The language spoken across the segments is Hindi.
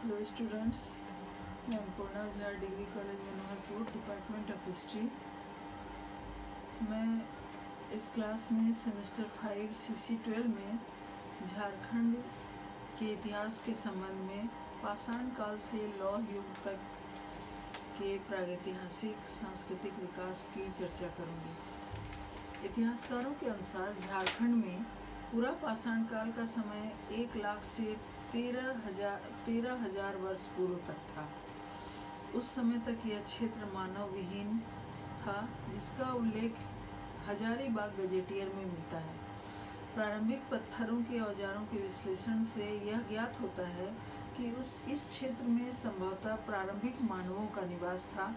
हेलो स्टूडेंट्स, मैं Annapurna Jha, degree college Manoharpur, department of history. मैं इस क्लास में सेमेस्टर 5 CC12 में झारखंड के इतिहास के संबंध में पाषाण काल से लौह युग तक के प्रागैतिहासिक सांस्कृतिक विकास की चर्चा करूंगी। इतिहासकारों के अनुसार झारखंड में पूरा पाषाण काल का समय 1 लाख से 13,000 वर्ष पूर्व तक था। उस समय तक यह क्षेत्र मानव विहीन था, जिसका उल्लेख हजारीबाग गजेटियर में मिलता है। प्रारंभिक पत्थरों के औजारों के विश्लेषण से यह ज्ञात होता है कि इस क्षेत्र में संभवतः प्रारंभिक मानवों का निवास था,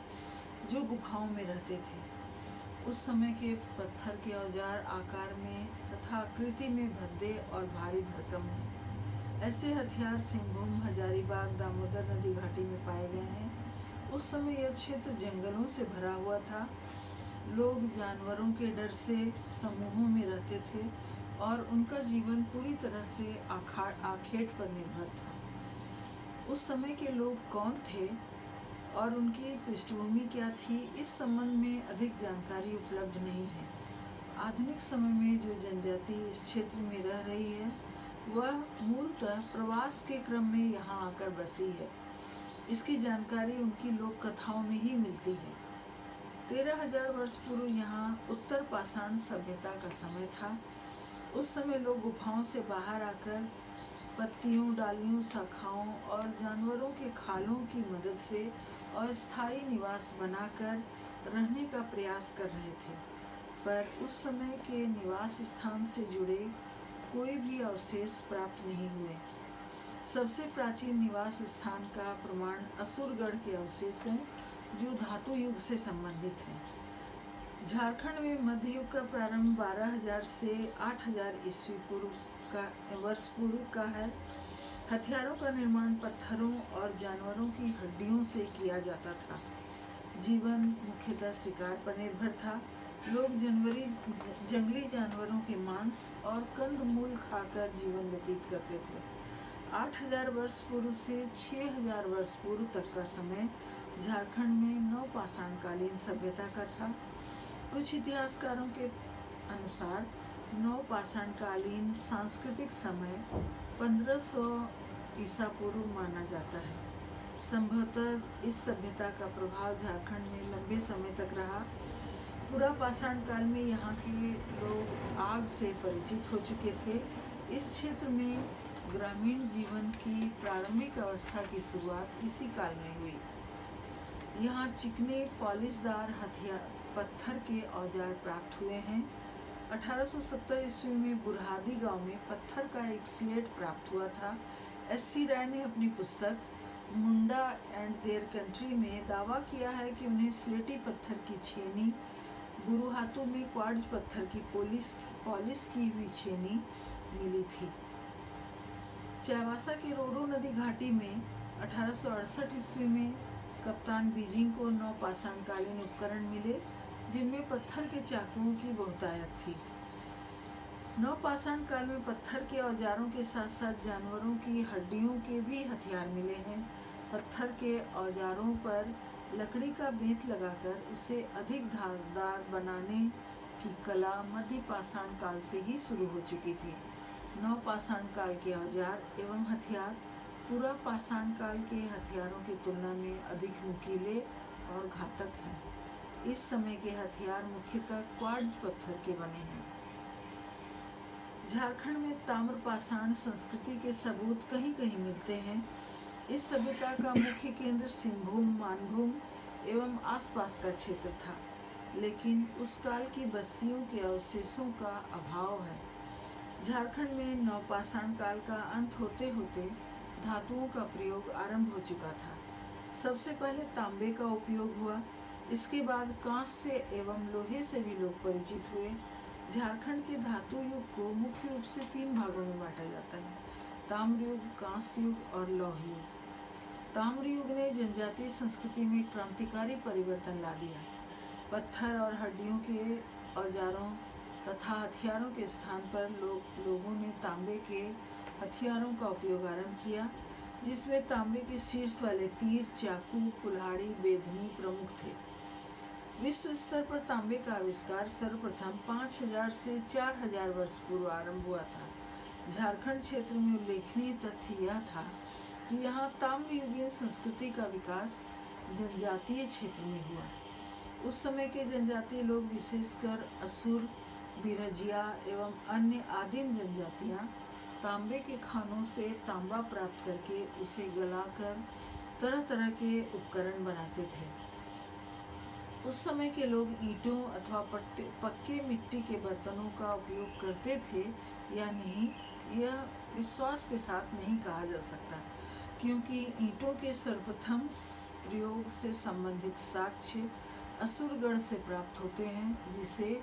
जो गुफाओं में रहते थे। उस समय के पत्थर के औजार आकार में तथा आकृति में भद्दे और भारी भरकम हैं। ऐसे हथियार सिंहभूम, हजारीबाग, दामोदर नदी घाटी में पाए गए हैं। उस समय यह क्षेत्र जंगलों से भरा हुआ था। लोग जानवरों के डर से समूहों में रहते थे और उनका जीवन पूरी तरह से आखेट पर निर्भर था। उस समय के लोग कौन थे और उनकी पृष्ठभूमि क्या थी, इस संबंध में अधिक जानकारी उपलब्ध नहीं है। आधुनिक समय में जो जनजाति इस क्षेत्र में रह रही है, वह मूलतः प्रवास के क्रम में यहाँ आकर बसी है। इसकी जानकारी उनकी लोक कथाओं में ही मिलती है। 13,000 वर्ष पूर्व यहाँ उत्तर पाषाण सभ्यता का समय था। उस समय लोग गुफाओं से बाहर आकर पत्तियों, डालियों, शाखाओं और जानवरों के खालों की मदद से अस्थायी निवास बनाकर रहने का प्रयास कर रहे थे, पर उस समय के निवास स्थान से जुड़े कोई भी अवशेष प्राप्त नहीं हुए। सबसे प्राचीन निवास स्थान का प्रमाण असुरगढ़ के अवशेष हैं, जो धातु युग से संबंधित हैं। झारखंड में मध्य युग का प्रारंभ 12,000 से 8,000 ईस्वी वर्ष पूर्व का है। हथियारों का निर्माण पत्थरों और जानवरों की हड्डियों से किया जाता था। जीवन मुख्यतः शिकार पर निर्भर था। लोग जंगली जानवरों के मांस और कंदमूल खाकर जीवन व्यतीत करते थे। 8,000 वर्ष पूर्व से 6,000 वर्ष पूर्व तक का समय झारखंड में नवपाषाणकालीन सभ्यता का था। कुछ इतिहासकारों के अनुसार नवपाषाणकालीन सांस्कृतिक समय 1500 ईसा पूर्व माना जाता है। संभवतः इस सभ्यता का प्रभाव झारखंड में लंबे समय तक रहा। पूरा पाषाण काल में यहाँ के लोग आग से परिचित हो चुके थे। इस क्षेत्र में ग्रामीण जीवन की प्रारंभिक अवस्था की शुरुआत इसी काल में हुई। यहाँ चिकने पॉलिशदार हथियार पत्थर के औजार प्राप्त हुए हैं। 1870 ईस्वी में बुरहादी गांव में पत्थर का एक स्लेट प्राप्त हुआ था। S.C. राय ने अपनी पुस्तक मुंडा एंड देयर कंट्री में दावा किया है कि उन्हें स्लेटी पत्थर की छेनी, गुरुहातु में क्वार्ट्ज पत्थर की पॉलिश की हुई छेनी मिली थी। चाईबासा की रोरो नदी घाटी में 1868 ईस्वी में कप्तान बीजिंग को नवपाषाणकालीन उपकरण मिले, जिनमें पत्थर के चाकुओं की बहुतायत थी। नवपाषाण काल में पत्थर के औजारों के साथ साथ जानवरों की हड्डियों के भी हथियार मिले हैं। पत्थर के औजारों पर लकड़ी का बेंत लगाकर उसे अधिक धारदार बनाने की कला मध्य पाषाण काल से ही शुरू हो चुकी थी। नवपाषाण काल के औजार एवं हथियार पूरा पाषाण काल के हथियारों की तुलना में अधिक नुकीले और घातक हैं। इस समय के हथियार मुख्यतः क्वार्ट्ज पत्थर के बने हैं। झारखंड में ताम्रपाषाण संस्कृति के सबूत कहीं कहीं मिलते हैं। इस सभ्यता का मुख्य केंद्र सिंहभूम, मानभूम एवं आसपास का क्षेत्र था, लेकिन उस काल की बस्तियों के अवशेषों का अभाव है। झारखंड में नवपाषाण काल का अंत होते होते धातुओं का प्रयोग आरंभ हो चुका था। सबसे पहले तांबे का उपयोग हुआ, इसके बाद कांस्य एवं लोहे से भी लोग परिचित हुए। झारखंड के धातु युग को मुख्य रूप से 3 भागों में बांटा जाता है: ताम्र युग, कांस्य युग और लौह युग। ताम्र युग ने जनजातीय संस्कृति में क्रांतिकारी परिवर्तन ला दिया। पत्थर और हड्डियों के औजारों तथा हथियारों के स्थान पर लोगों ने तांबे के हथियारों का उपयोग आरंभ किया। जिसमें तांबे के शीर्ष वाले तीर, चाकू, कुल्हाड़ी, बेधनी प्रमुख थे। विश्व स्तर पर तांबे का आविष्कार सर्वप्रथम 5000 से 4000 वर्ष पूर्व आरंभ हुआ था। झारखंड क्षेत्र में उल्लेखनीय तथ्य यह था कि यहाँ ताम्रयुगीन संस्कृति का विकास जनजातीय क्षेत्र में हुआ। उस समय के जनजातीय लोग, विशेषकर असुर, बिरजिया एवं अन्य आदिम जनजातियाँ तांबे के खानों से तांबा प्राप्त करके उसे गलाकर तरह तरह के उपकरण बनाते थे। उस समय के लोग ईंटों अथवा पक्के मिट्टी के बर्तनों का उपयोग करते थे या नहीं, यह विश्वास के साथ नहीं कहा जा सकता, क्योंकि ईंटों के सर्वप्रथम प्रयोग से संबंधित साक्ष्य असुरगढ़ से प्राप्त होते हैं, जिसे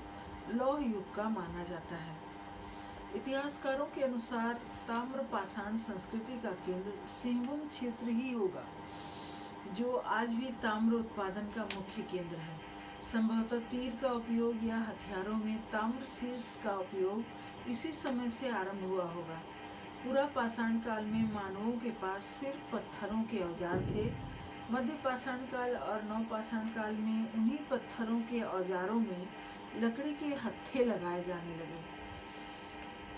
लौह युग का माना जाता है। इतिहासकारों के अनुसार ताम्रपाषाण संस्कृति का केंद्र सिंहभूम क्षेत्र ही होगा, जो आज भी ताम्र उत्पादन का मुख्य केंद्र है। संभवतः तीर का उपयोग या हथियारों में ताम्र शीर्ष का उपयोग इसी समय से आरंभ हुआ होगा। पूरा पाषाण काल में मानवों के पास सिर्फ पत्थरों के औजार थे। मध्य पाषाण काल और नवपाषाण काल में उन्हीं पत्थरों के औजारों में लकड़ी के हत्थे लगाए जाने लगे।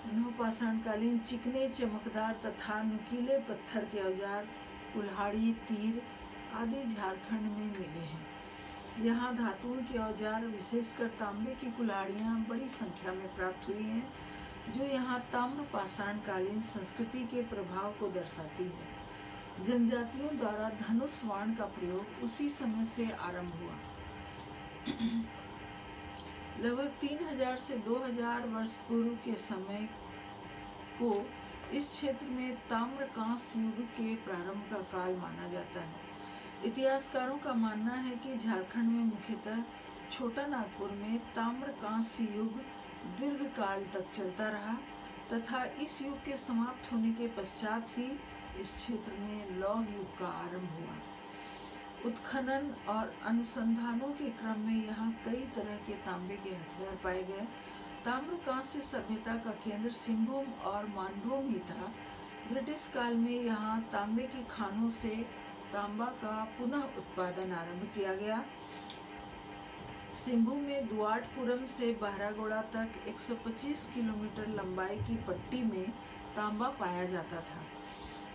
नवपाषाणकालीन चिकने, चमकदार तथा नुकीले पत्थर के औजार, कुल्हाड़ी, तीर आदि झारखंड में मिले हैं। यहाँ धातुओं के औजार, विशेषकर तांबे की कुल्हाड़ियाँ बड़ी संख्या में प्राप्त हुई हैं, जो यहाँ ताम्रपाषाणकालीन संस्कृति के प्रभाव को दर्शाती है। जनजातियों द्वारा धनुष बाण का प्रयोग उसी समय से आरंभ हुआ। लगभग 3000 से 2000 वर्ष पूर्व के समय को इस क्षेत्र में ताम्रकांस युग के प्रारंभ का काल माना जाता है। इतिहासकारों का मानना है कि झारखंड में मुख्यतः छोटा नागपुर में ताम्रकांस युग दीर्घ काल तक चलता रहा तथा इस युग के समाप्त होने के पश्चात ही इस क्षेत्र में लौह युग का आरंभ हुआ। उत्खनन और अनुसंधानों के क्रम में यहाँ कई तरह के तांबे के हथियार पाए गए। ताम्रकांस्य सभ्यता का केंद्र सिंहभूम और मानभूम ही था। ब्रिटिश काल में यहाँ तांबे की खानों से तांबा का पुनः उत्पादन आरंभ किया गया। सिंहभूम में दुआटपुरम से बहरागोड़ा तक 125 किलोमीटर लंबाई की पट्टी में तांबा पाया जाता था।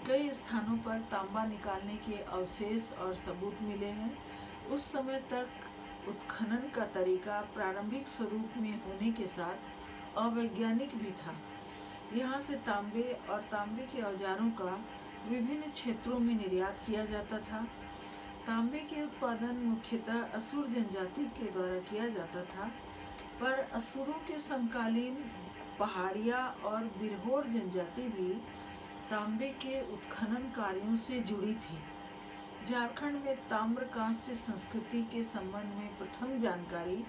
कई स्थानों पर तांबा निकालने के अवशेष और सबूत मिले हैं। उस समय तक उत्खनन का तरीका प्रारंभिक स्वरूप में होने के साथ अवैज्ञानिक भी था। यहाँ से तांबे और तांबे के औजारों का विभिन्न क्षेत्रों में निर्यात किया जाता था। तांबे के उत्पादन मुख्यतः असुर जनजाति के द्वारा किया जाता था, पर असुरों के समकालीन पहाड़िया और बिरहोर जनजाति भी तांबे के उत्खनन कार्यों से जुड़ी थी। झारखंड में ताम्रकांस्य संस्कृति के संबंध में प्रथम जानकारी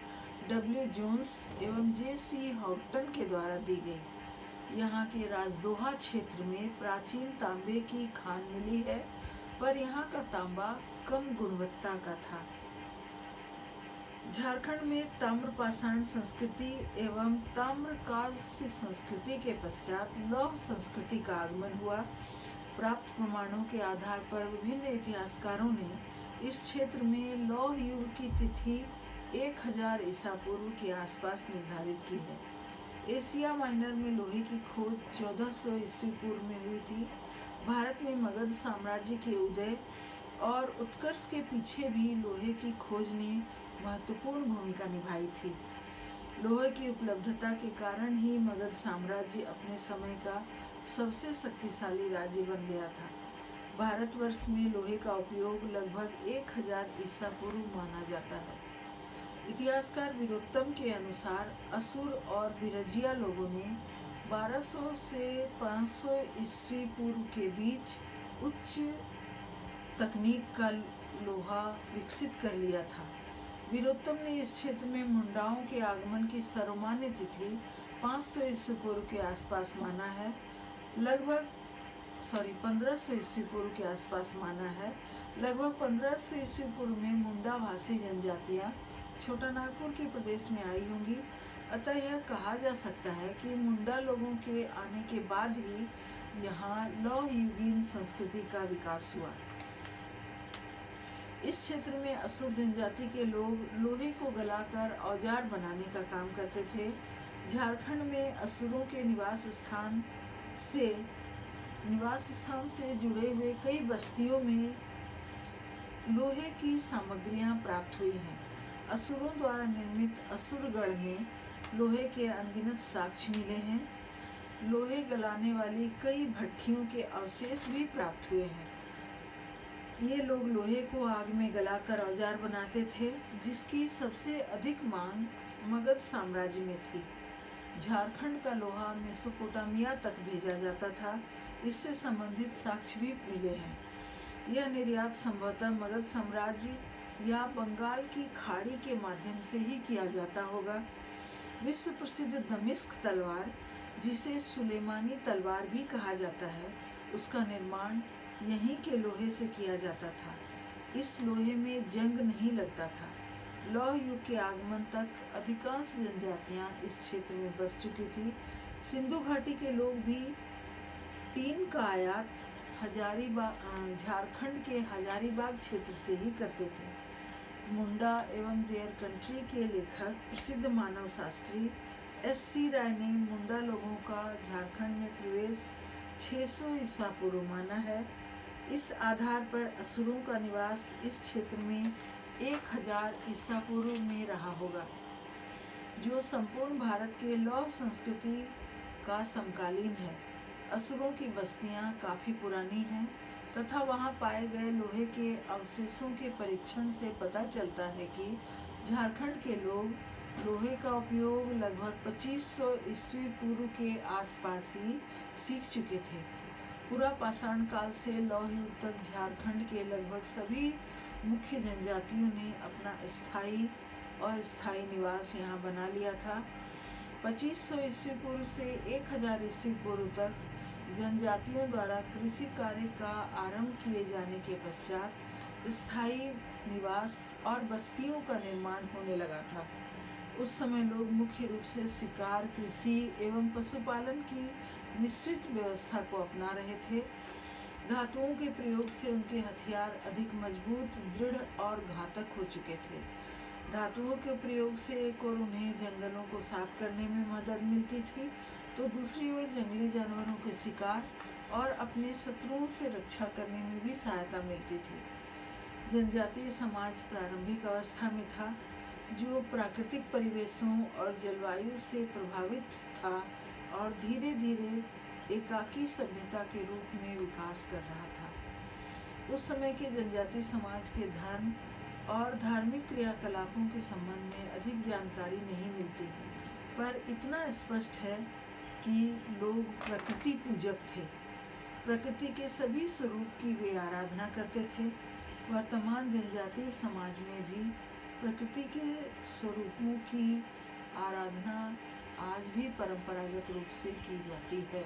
W. जोन्स एवं J.C. हॉटन के द्वारा दी गई। यहाँ के राजदोहा क्षेत्र में प्राचीन तांबे की खान मिली है, पर यहाँ का तांबा कम गुणवत्ता का था। झारखंड में ताम्रपाषाण संस्कृति एवं ताम्रकांस्य संस्कृति के पश्चात लौह संस्कृति का आगमन हुआ। प्राप्त प्रमाणों के आधार पर विभिन्न इतिहासकारों ने इस क्षेत्र में लौह युग की तिथि 1000 ईसा पूर्व के आसपास निर्धारित की है। एशिया माइनर में लोहे की खोज 1400 ईस्वी पूर्व में हुई थी। भारत में मगध साम्राज्य के उदय और उत्कर्ष के पीछे भी लोहे की खोज ने महत्वपूर्ण भूमिका निभाई थी। लोहे की उपलब्धता के कारण ही मगध साम्राज्य अपने समय का सबसे शक्तिशाली राज्य बन गया था। भारतवर्ष में लोहे का उपयोग लगभग 1000 ईसा पूर्व माना जाता है। इतिहासकार वीरोत्तम के अनुसार असुर और बिरजिया लोगों ने 1200 से 500 ईस्वी पूर्व के बीच उच्च तकनीक का लोहा विकसित कर लिया था। वीरोत्तम ने इस क्षेत्र में मुंडाओं के आगमन की सर्वमान्य तिथि 500 ईस्वी पूर्व के आसपास माना है। 1500 ईस्वी पूर्व के आसपास माना है। लगभग 1500 ईस्वी पूर्व में मुंडा भाषी जनजातियां छोटा नागपुर के प्रदेश में आई होंगी। अतः यह कहा जा सकता है कि मुंडा लोगों के आने के बाद ही यहाँ लौह युगीन संस्कृति का विकास हुआ। इस क्षेत्र में असुर जनजाति के लोग लोहे को गलाकर औजार बनाने का काम करते थे। झारखंड में असुरों के निवास स्थान से जुड़े हुए कई बस्तियों में लोहे की सामग्रियां प्राप्त हुई हैं। असुरों द्वारा निर्मित असुरगढ़ में लोहे के अनगिनत साक्ष्य मिले हैं। लोहे गलाने वाली कई भट्ठियों के अवशेष भी प्राप्त हुए हैं। ये लोग लोहे को आग में गलाकर औजार बनाते थे, जिसकी सबसे अधिक मांग मगध साम्राज्य में थी। झारखंड का लोहा मेसोपोटामिया तक भेजा जाता था। इससे संबंधित साक्ष्य भी मिले हैं। यह निर्यात संभवतः मगध साम्राज्य या बंगाल की खाड़ी के माध्यम से ही किया जाता होगा। विश्व प्रसिद्ध दमिश्क तलवार, जिसे सुलेमानी तलवार भी कहा जाता है, उसका निर्माण यहीं के लोहे से किया जाता था। इस लोहे में जंग नहीं लगता था। लौह युग के आगमन तक अधिकांश जनजातियां इस क्षेत्र में बस चुकी थी। सिंधु घाटी के लोग भी टीन का आयात झारखंड के हजारीबाग क्षेत्र से ही करते थे। मुंडा एवं देयर कंट्री के लेखक प्रसिद्ध मानव शास्त्री S.C. राय ने मुंडा लोगों का झारखंड में प्रवेश 600 ईसा पूर्व माना है। इस आधार पर असुरों का निवास इस क्षेत्र में 1000 ईसा पूर्व में रहा होगा, जो संपूर्ण भारत के लौह संस्कृति का समकालीन है। असुरों की बस्तियां काफी पुरानी हैं तथा वहां पाए गए लोहे के अवशेषों के परीक्षण से पता चलता है कि झारखंड के लोग लोहे का उपयोग लगभग 2500 ईस्वी पूर्व के आसपास ही सीख चुके थे। पूरा पाषाण काल से लौह युग तक झारखंड के लगभग सभी मुख्य जनजातियों ने अपना स्थायी और स्थायी निवास यहाँ बना लिया था। 2500 ईस्वी पूर्व से 1000 ईस्वी पूर्व तक जनजातियों द्वारा कृषि कार्य का आरंभ किए जाने के पश्चात स्थायी निवास और बस्तियों का निर्माण होने लगा था। उस समय लोग मुख्य रूप से शिकार, कृषि एवं पशुपालन की मिश्रित व्यवस्था को अपना रहे थे। धातुओं के प्रयोग से उनके हथियार अधिक मजबूत, दृढ़ और घातक हो चुके थे। धातुओं के प्रयोग से एक और उन्हें जंगलों को साफ करने में मदद मिलती थी, तो दूसरी ओर जंगली जानवरों के शिकार और अपने शत्रुओं से रक्षा करने में भी सहायता मिलती थी। जनजातीय समाज प्रारंभिक अवस्था में था, जो प्राकृतिक परिवेशों और जलवायु से प्रभावित था और धीरे धीरे एकाकी सभ्यता के रूप में विकास कर रहा था। उस समय के जनजातीय समाज के धर्म और धार्मिक क्रियाकलापों के संबंध में अधिक जानकारी नहीं मिलती, पर इतना स्पष्ट है कि लोग प्रकृति पूजक थे। प्रकृति के सभी स्वरूप की वे आराधना करते थे। वर्तमान जनजातीय समाज में भी प्रकृति के स्वरूपों की आराधना आज भी परंपरागत रूप से की जाती है।